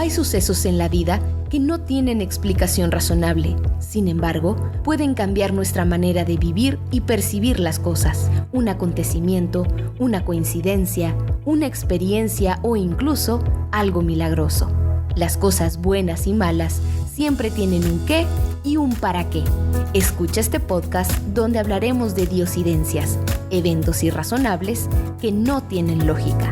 Hay sucesos en la vida que no tienen explicación razonable. Sin embargo, pueden cambiar nuestra manera de vivir y percibir las cosas. Un acontecimiento, una coincidencia, una experiencia o incluso algo milagroso. Las cosas buenas y malas siempre tienen un qué y un para qué. Escucha este podcast donde hablaremos de diosidencias, eventos irrazonables que no tienen lógica.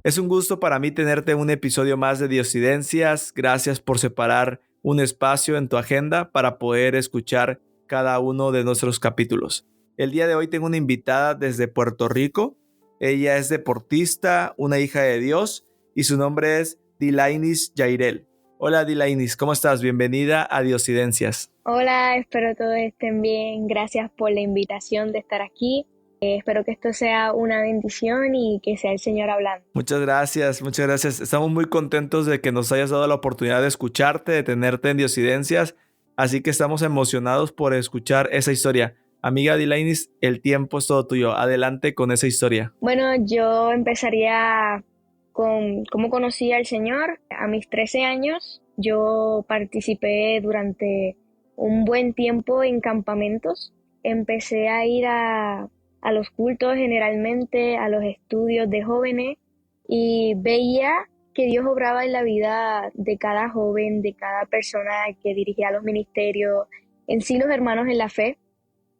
Es un gusto para mí tenerte en un episodio más de Diosidencias. Gracias por separar un espacio en tu agenda para poder escuchar cada uno de nuestros capítulos. El día de hoy tengo una invitada desde Puerto Rico. Ella es deportista, una hija de Dios y su nombre es Dilainis Yairel. Hola Dilainis, ¿cómo estás? Bienvenida a Diosidencias. Hola, espero todos estén bien. Gracias por la invitación de estar aquí. Espero que esto sea una bendición y que sea el Señor hablando. Muchas gracias, muchas gracias. Estamos muy contentos de que nos hayas dado la oportunidad de escucharte, de tenerte en Diosidencias. Así que estamos emocionados por escuchar esa historia. Amiga Dilainis, el tiempo es todo tuyo. Adelante con esa historia. Bueno, yo empezaría con cómo conocí al Señor. A mis 13 años, yo participé durante un buen tiempo en campamentos. Empecé a ir a los cultos generalmente, a los estudios de jóvenes y veía que Dios obraba en la vida de cada joven, de cada persona que dirigía los ministerios, en sí los hermanos en la fe.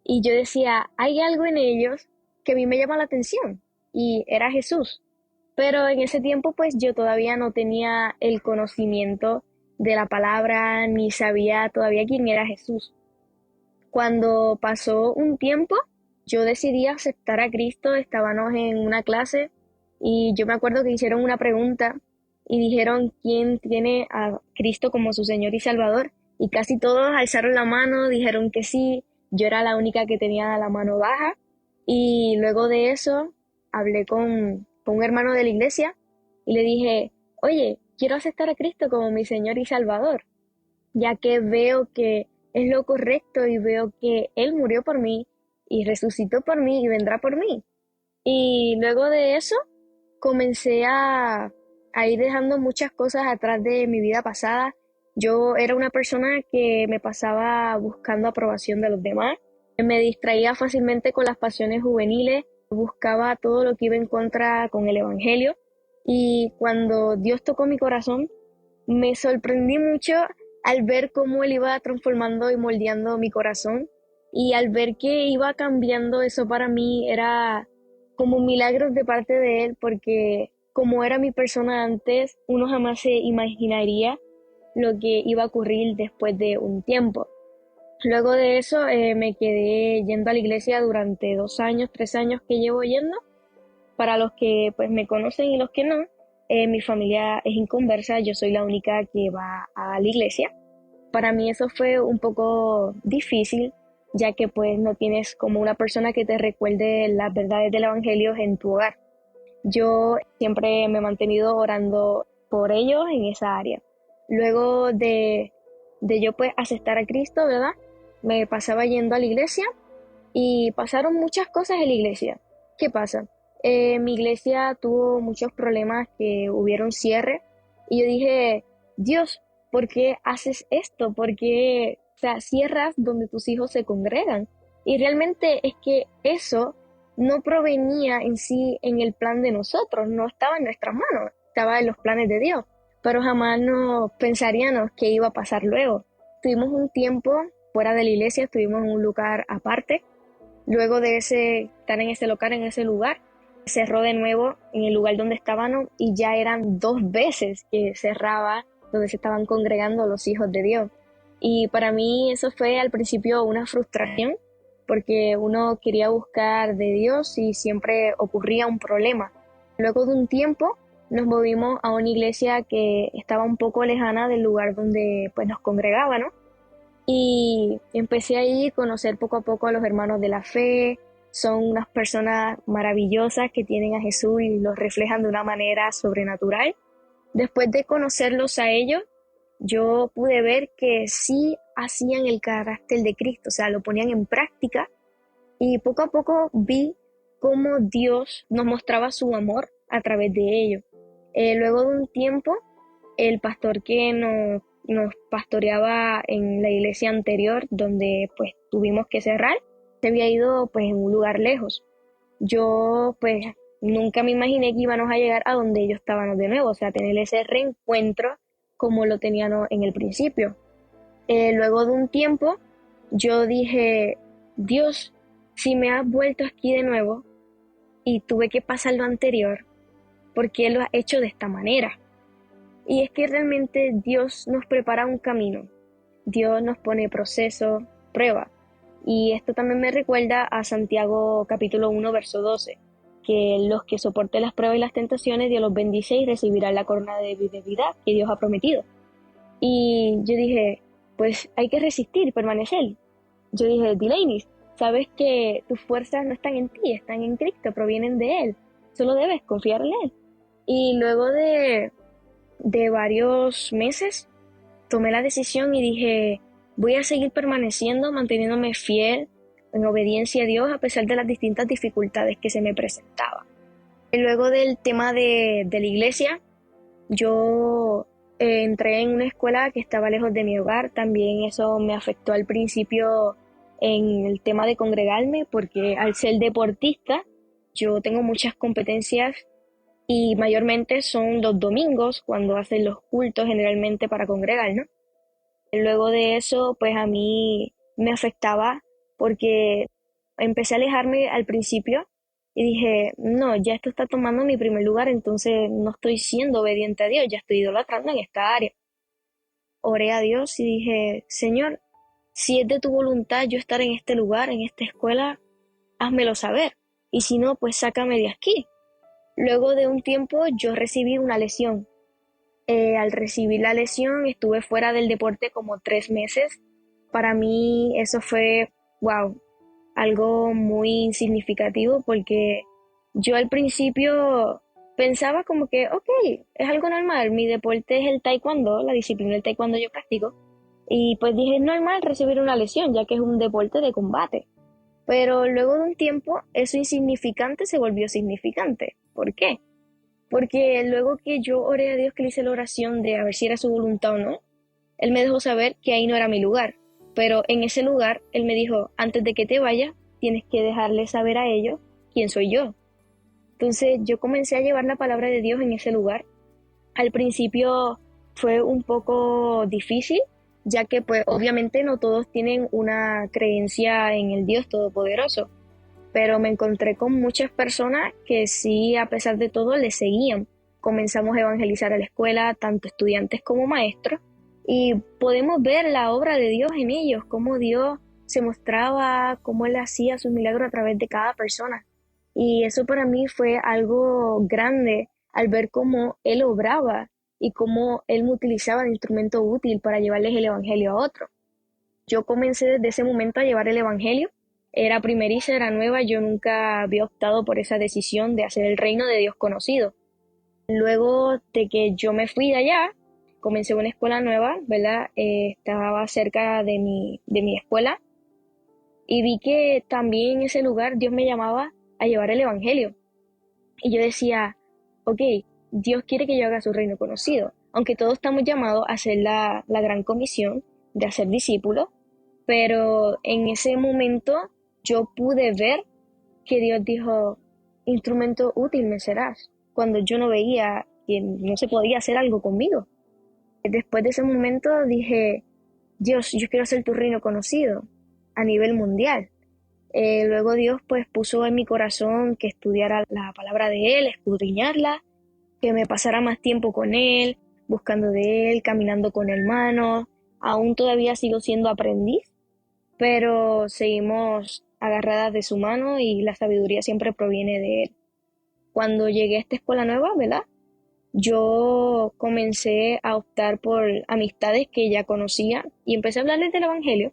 Y yo decía, hay algo en ellos que a mí me llama la atención y era Jesús. Pero en ese tiempo pues yo todavía no tenía el conocimiento de la palabra ni sabía todavía quién era Jesús. Cuando pasó un tiempo, yo decidí aceptar a Cristo. Estábamos en una clase y yo me acuerdo que hicieron una pregunta y dijeron quién tiene a Cristo como su Señor y Salvador, y casi todos alzaron la mano, dijeron que sí. Yo era la única que tenía la mano baja, y luego de eso hablé con un hermano de la iglesia y le dije, oye, quiero aceptar a Cristo como mi Señor y Salvador, ya que veo que es lo correcto y veo que Él murió por mí y resucitó por mí y vendrá por mí. Y luego de eso comencé a ir dejando muchas cosas atrás de mi vida pasada. Yo era una persona que me pasaba buscando aprobación de los demás, me distraía fácilmente con las pasiones juveniles, buscaba todo lo que iba en contra con el evangelio, y cuando Dios tocó mi corazón, me sorprendí mucho al ver cómo Él iba transformando y moldeando mi corazón, y al ver que iba cambiando eso para mí era como milagros de parte de Él, porque como era mi persona antes, uno jamás se imaginaría lo que iba a ocurrir después de un tiempo. Luego de eso me quedé yendo a la iglesia durante 2 años, 3 años que llevo yendo. Para los que pues me conocen y los que no, mi familia es inconversa, yo soy la única que va a la iglesia. Para mí eso fue un poco difícil, ya que pues no tienes como una persona que te recuerde las verdades del evangelio en tu hogar. Yo siempre me he mantenido orando por ellos en esa área. Luego de yo pues aceptar a Cristo, ¿verdad? Me pasaba yendo a la iglesia y pasaron muchas cosas en la iglesia. ¿Qué pasa? Mi iglesia tuvo muchos problemas, que hubieron cierre, y yo dije, Dios, ¿por qué haces esto? ¿Por qué, cierras donde tus hijos se congregan? Y realmente es que eso no provenía en sí en el plan de nosotros, no estaba en nuestras manos, estaba en los planes de Dios, pero jamás nos pensaríamos qué iba a pasar luego. Tuvimos un tiempo fuera de la iglesia, estuvimos en un lugar aparte. Luego de estar en ese local, en ese lugar, cerró de nuevo en el lugar donde estábamos, y ya eran 2 veces que cerraba donde se estaban congregando los hijos de Dios. Y para mí eso fue al principio una frustración, porque uno quería buscar de Dios y siempre ocurría un problema. Luego de un tiempo nos movimos a una iglesia que estaba un poco lejana del lugar donde pues nos congregaba, ¿no? Y empecé ahí a conocer poco a poco a los hermanos de la fe. Son unas personas maravillosas que tienen a Jesús y los reflejan de una manera sobrenatural. Después de conocerlos a ellos, yo pude ver que sí hacían el carácter de Cristo, lo ponían en práctica, y poco a poco vi cómo Dios nos mostraba su amor a través de ello. Luego de un tiempo, el pastor que nos pastoreaba en la iglesia anterior, donde pues tuvimos que cerrar, se había ido pues en un lugar lejos. Yo pues nunca me imaginé que íbamos a llegar a donde ellos estaban de nuevo, o sea, tener ese reencuentro como lo tenían en el principio. Luego de un tiempo, yo dije, Dios, si me has vuelto aquí de nuevo y tuve que pasar lo anterior, ¿por qué lo has hecho de esta manera? Y es que realmente Dios nos prepara un camino, Dios nos pone proceso, prueba. Y esto también me recuerda a Santiago capítulo 1, verso 12, que los que soporten las pruebas y las tentaciones, Dios los bendice y recibirán la corona de vida que Dios ha prometido. Y yo dije, pues hay que resistir, permanecer. Yo dije, Delaney, sabes que tus fuerzas no están en ti, están en Cristo, provienen de Él. Solo debes confiar en Él. Y luego de varios meses, tomé la decisión y dije, voy a seguir permaneciendo, manteniéndome fiel, en obediencia a Dios, a pesar de las distintas dificultades que se me presentaban. Y luego del tema de la iglesia, yo entré en una escuela que estaba lejos de mi hogar. También eso me afectó al principio en el tema de congregarme, porque al ser deportista, yo tengo muchas competencias y mayormente son los domingos cuando hacen los cultos generalmente para congregar, ¿no? Luego de eso, pues a mí me afectaba porque empecé a alejarme al principio y dije, no, ya esto está tomando mi primer lugar, entonces no estoy siendo obediente a Dios, ya estoy idolatrando en esta área. Oré a Dios y dije, Señor, si es de tu voluntad yo estar en este lugar, en esta escuela, házmelo saber. Y si no, pues sácame de aquí. Luego de un tiempo yo recibí una lesión. Al recibir la lesión estuve fuera del deporte como 3 meses. Para mí eso fue, wow, algo muy significativo porque yo al principio pensaba como que, ok, es algo normal, mi deporte es el taekwondo, la disciplina del taekwondo yo practico, y pues dije, es normal recibir una lesión ya que es un deporte de combate. Pero luego de un tiempo, eso insignificante se volvió significante. ¿Por qué? Porque luego que yo oré a Dios, que le hice la oración de a ver si era su voluntad o no, Él me dejó saber que ahí no era mi lugar. Pero en ese lugar, Él me dijo, antes de que te vayas, tienes que dejarle saber a ellos quién soy yo. Entonces yo comencé a llevar la palabra de Dios en ese lugar. Al principio fue un poco difícil, ya que pues obviamente no todos tienen una creencia en el Dios Todopoderoso, pero me encontré con muchas personas que sí, a pesar de todo, le seguían. Comenzamos a evangelizar a la escuela, tanto estudiantes como maestros, y podemos ver la obra de Dios en ellos, cómo Dios se mostraba, cómo Él hacía sus milagros a través de cada persona. Y eso para mí fue algo grande al ver cómo Él obraba y cómo Él me utilizaba de instrumento útil para llevarles el evangelio a otros. Yo comencé desde ese momento a llevar el evangelio. Era primeriza, era nueva, yo nunca había optado por esa decisión de hacer el reino de Dios conocido. Luego de que yo me fui de allá, comencé una escuela nueva, ¿verdad? Estaba cerca de mi escuela y vi que también en ese lugar Dios me llamaba a llevar el evangelio. Y yo decía, ok, Dios quiere que yo haga su reino conocido, aunque todos estamos llamados a hacer la gran comisión de hacer discípulos, pero en ese momento yo pude ver que Dios dijo, instrumento útil me serás, cuando yo no veía que no se podía hacer algo conmigo. Después de ese momento dije, Dios, yo quiero hacer tu reino conocido a nivel mundial. Luego Dios pues puso en mi corazón que estudiara la palabra de Él, escudriñarla, que me pasara más tiempo con Él, buscando de Él, caminando con hermanos. Aún todavía sigo siendo aprendiz, pero seguimos agarradas de su mano y la sabiduría siempre proviene de Él. Cuando llegué a esta escuela nueva, ¿verdad? Yo comencé a optar por amistades que ya conocía y empecé a hablarles del evangelio.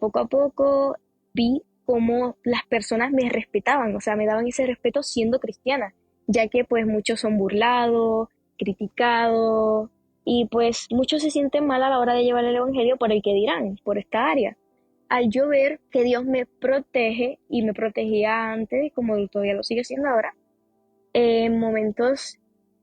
Poco a poco vi cómo las personas me respetaban, o sea, me daban ese respeto siendo cristiana, ya que pues muchos son burlados, criticados y pues muchos se sienten mal a la hora de llevar el evangelio por el que dirán, por esta área. al yo ver que Dios me protege y me protegía antes, como todavía lo sigue haciendo ahora, en momentos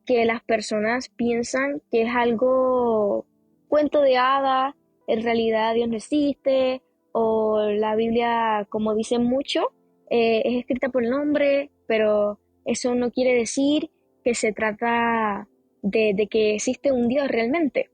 que las personas piensan que es algo cuento de hadas, en realidad Dios no existe, o la Biblia, como dicen mucho, es escrita por el hombre, pero eso no quiere decir que se trata de que existe un Dios realmente.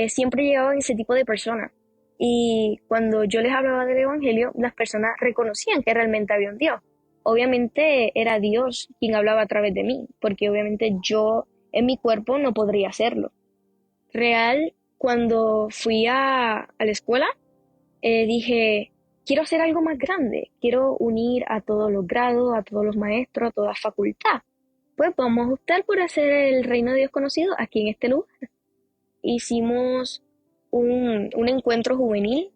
Siempre llegaban ese tipo de personas. Y cuando yo les hablaba del Evangelio, las personas reconocían que realmente había un Dios. Obviamente era Dios quien hablaba a través de mí, porque obviamente yo en mi cuerpo no podría hacerlo. Real, cuando fui a la escuela, dije, quiero hacer algo más grande, quiero unir a todos los grados, a todos los maestros, a toda facultad. Pues vamos a optar por hacer el reino de Dios conocido aquí en este lugar. Hicimos un encuentro juvenil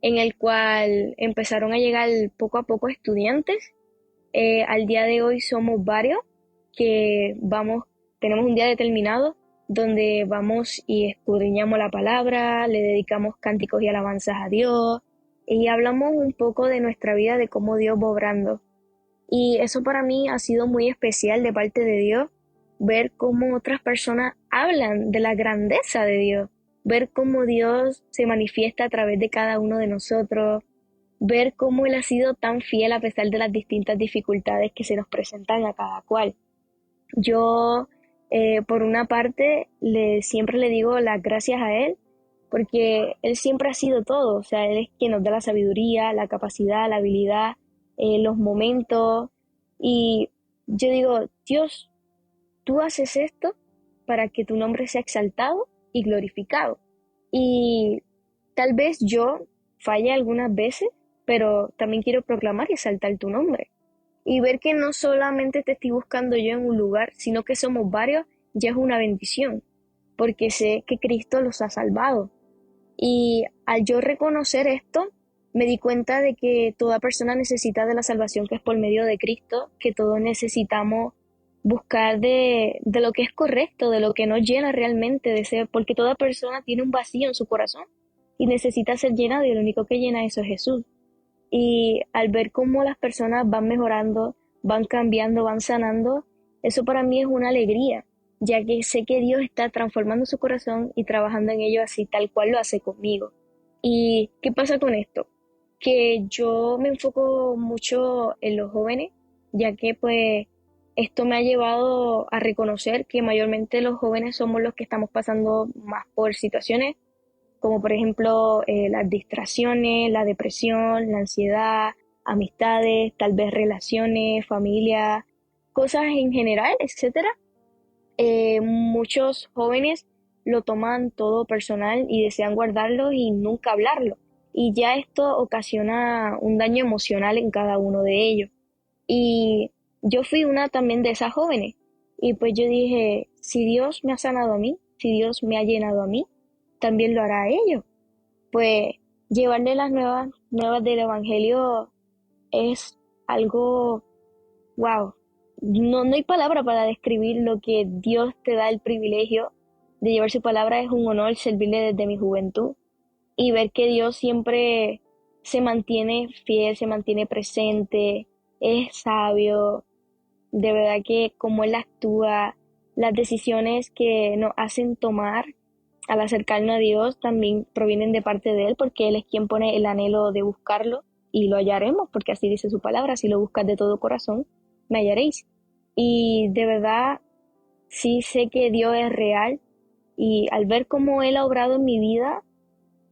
en el cual empezaron a llegar poco a poco estudiantes. Al día de hoy somos varios que tenemos un día determinado donde vamos y escudriñamos la palabra, le dedicamos cánticos y alabanzas a Dios y hablamos un poco de nuestra vida, de cómo Dios va obrando. Y eso para mí ha sido muy especial de parte de Dios, ver cómo otras personas hablan de la grandeza de Dios, ver cómo Dios se manifiesta a través de cada uno de nosotros, ver cómo Él ha sido tan fiel a pesar de las distintas dificultades que se nos presentan a cada cual. Yo, por una parte, siempre le digo las gracias a Él, porque Él siempre ha sido todo, o sea, Él es quien nos da la sabiduría, la capacidad, la habilidad, los momentos, y yo digo, Dios, tú haces esto para que tu nombre sea exaltado y glorificado. Y tal vez yo falle algunas veces, pero también quiero proclamar y exaltar tu nombre. Y ver que no solamente te estoy buscando yo en un lugar, sino que somos varios, ya es una bendición, porque sé que Cristo los ha salvado. Y al yo reconocer esto, me di cuenta de que toda persona necesita de la salvación que es por medio de Cristo, que todos necesitamos buscar de lo que es correcto, de lo que nos llena realmente de ser, porque toda persona tiene un vacío en su corazón y necesita ser llenado y el único que llena eso es Jesús. Y al ver cómo las personas van mejorando, van cambiando, van sanando, eso para mí es una alegría, ya que sé que Dios está transformando su corazón y trabajando en ello así tal cual lo hace conmigo. ¿Y qué pasa con esto? Que yo me enfoco mucho en los jóvenes, ya que pues esto me ha llevado a reconocer que mayormente los jóvenes somos los que estamos pasando más por situaciones como por ejemplo las distracciones, la depresión, la ansiedad, amistades, tal vez relaciones, familia, cosas en general, etcétera. Muchos jóvenes lo toman todo personal y desean guardarlo y nunca hablarlo. Y ya esto ocasiona un daño emocional en cada uno de ellos. Y yo fui una también de esas jóvenes. Y pues yo dije, si Dios me ha sanado a mí, si Dios me ha llenado a mí, también lo hará a ellos. Pues llevarle las nuevas del Evangelio es algo, wow. No hay palabra para describir lo que Dios te da el privilegio de llevar su palabra. Es un honor servirle desde mi juventud y ver que Dios siempre se mantiene fiel, se mantiene presente, es sabio. De verdad que como Él actúa, las decisiones que nos hacen tomar al acercarnos a Dios también provienen de parte de Él, porque Él es quien pone el anhelo de buscarlo y lo hallaremos, porque así dice su palabra, si lo buscas de todo corazón, me hallaréis. Y de verdad, sí sé que Dios es real y al ver cómo Él ha obrado en mi vida,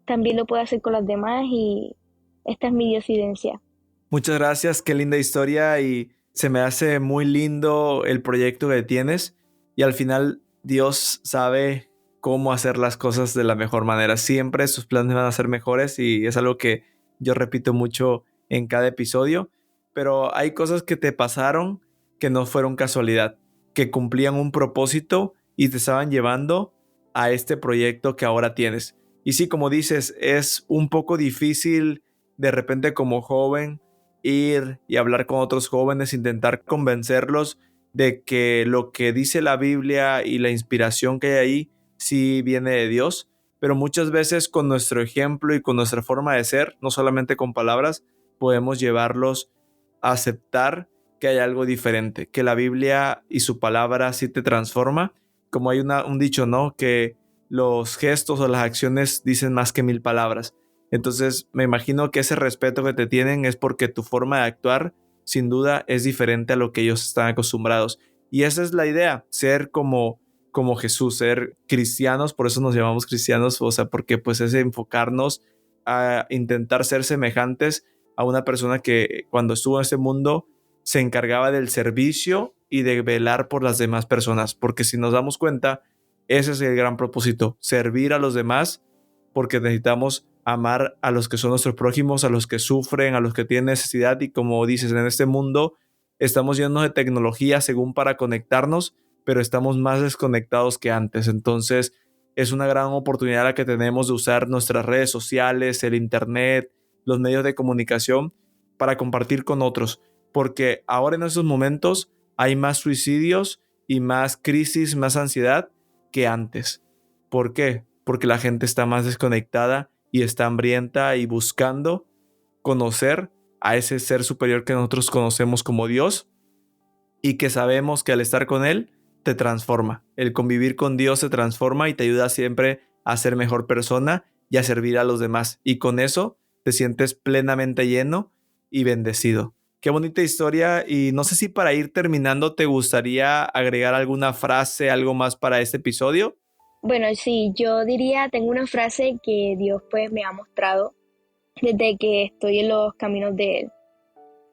también lo puede hacer con los demás y esta es mi diosidencia. Muchas gracias, qué linda historia y se me hace muy lindo el proyecto que tienes y al final Dios sabe cómo hacer las cosas de la mejor manera. Siempre sus planes van a ser mejores y es algo que yo repito mucho en cada episodio, pero hay cosas que te pasaron que no fueron casualidad, que cumplían un propósito y te estaban llevando a este proyecto que ahora tienes. Y sí, como dices, es un poco difícil de repente como joven ir y hablar con otros jóvenes, intentar convencerlos de que lo que dice la Biblia y la inspiración que hay ahí sí viene de Dios, pero muchas veces con nuestro ejemplo y con nuestra forma de ser, no solamente con palabras, podemos llevarlos a aceptar que hay algo diferente, que la Biblia y su palabra sí te transforma. Como hay un dicho, ¿no? Que los gestos o las acciones dicen más que 1000 palabras. Entonces me imagino que ese respeto que te tienen es porque tu forma de actuar sin duda es diferente a lo que ellos están acostumbrados. Y esa es la idea, ser como Jesús, ser cristianos, por eso nos llamamos cristianos, o sea, porque pues es enfocarnos a intentar ser semejantes a una persona que cuando estuvo en este mundo se encargaba del servicio y de velar por las demás personas, porque si nos damos cuenta, ese es el gran propósito, servir a los demás, porque necesitamos amar a los que son nuestros prójimos, a los que sufren, a los que tienen necesidad, y como dices, en este mundo estamos llenos de tecnología según para conectarnos, pero estamos más desconectados que antes. Entonces es una gran oportunidad la que tenemos de usar nuestras redes sociales, el internet, los medios de comunicación para compartir con otros, porque ahora en estos momentos hay más suicidios y más crisis, más ansiedad que antes. ¿Por qué? Porque la gente está más desconectada y está hambrienta y buscando conocer a ese ser superior que nosotros conocemos como Dios, y que sabemos que al estar con Él te transforma. El convivir con Dios te transforma y te ayuda siempre a ser mejor persona y a servir a los demás. Y con eso te sientes plenamente lleno y bendecido. Qué bonita historia, y no sé si para ir terminando te gustaría agregar alguna frase, algo más para este episodio. Bueno, sí, yo diría, tengo una frase que Dios pues me ha mostrado desde que estoy en los caminos de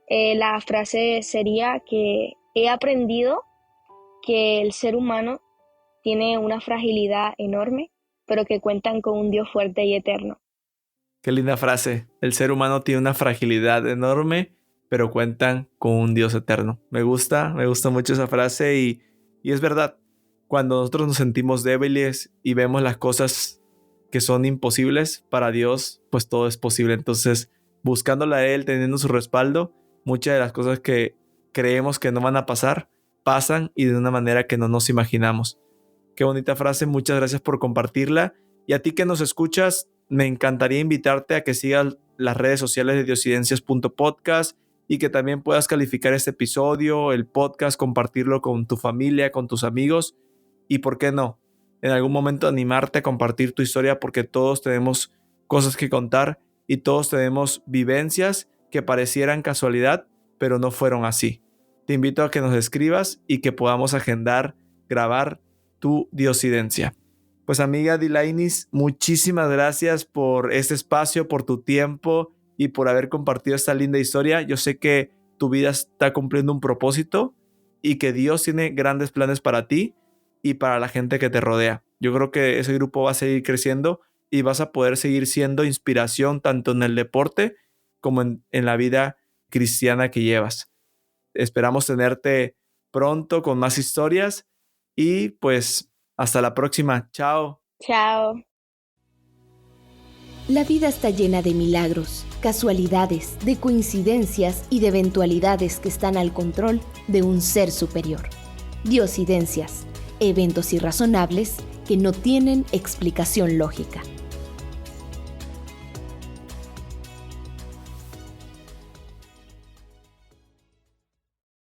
Él. La frase sería que he aprendido que el ser humano tiene una fragilidad enorme, pero que cuentan con un Dios fuerte y eterno. Qué linda frase. El ser humano tiene una fragilidad enorme, pero cuentan con un Dios eterno. Me gusta mucho esa frase y es verdad. Cuando nosotros nos sentimos débiles y vemos las cosas que son imposibles, para Dios, pues todo es posible. Entonces, buscándole a Él, teniendo su respaldo, muchas de las cosas que creemos que no van a pasar, pasan, y de una manera que no nos imaginamos. Qué bonita frase, muchas gracias por compartirla. Y a ti que nos escuchas, me encantaría invitarte a que sigas las redes sociales de diosidencias.podcast y que también puedas calificar este episodio, el podcast, compartirlo con tu familia, con tus amigos, y por qué no, en algún momento animarte a compartir tu historia, porque todos tenemos cosas que contar y todos tenemos vivencias que parecieran casualidad, pero no fueron así. Te invito a que nos escribas y que podamos agendar, grabar tu diosidencia. Pues amiga Dilainis, muchísimas gracias por este espacio, por tu tiempo y por haber compartido esta linda historia. Yo sé que tu vida está cumpliendo un propósito y que Dios tiene grandes planes para ti y para la gente que te rodea. Yo creo que ese grupo va a seguir creciendo y vas a poder seguir siendo inspiración tanto en el deporte como en la vida cristiana que llevas. Esperamos tenerte pronto con más historias y pues hasta la próxima. Chao. Chao. La vida está llena de milagros, casualidades, de coincidencias y de eventualidades que están al control de un ser superior. Diosidencias, eventos irrazonables que no tienen explicación lógica.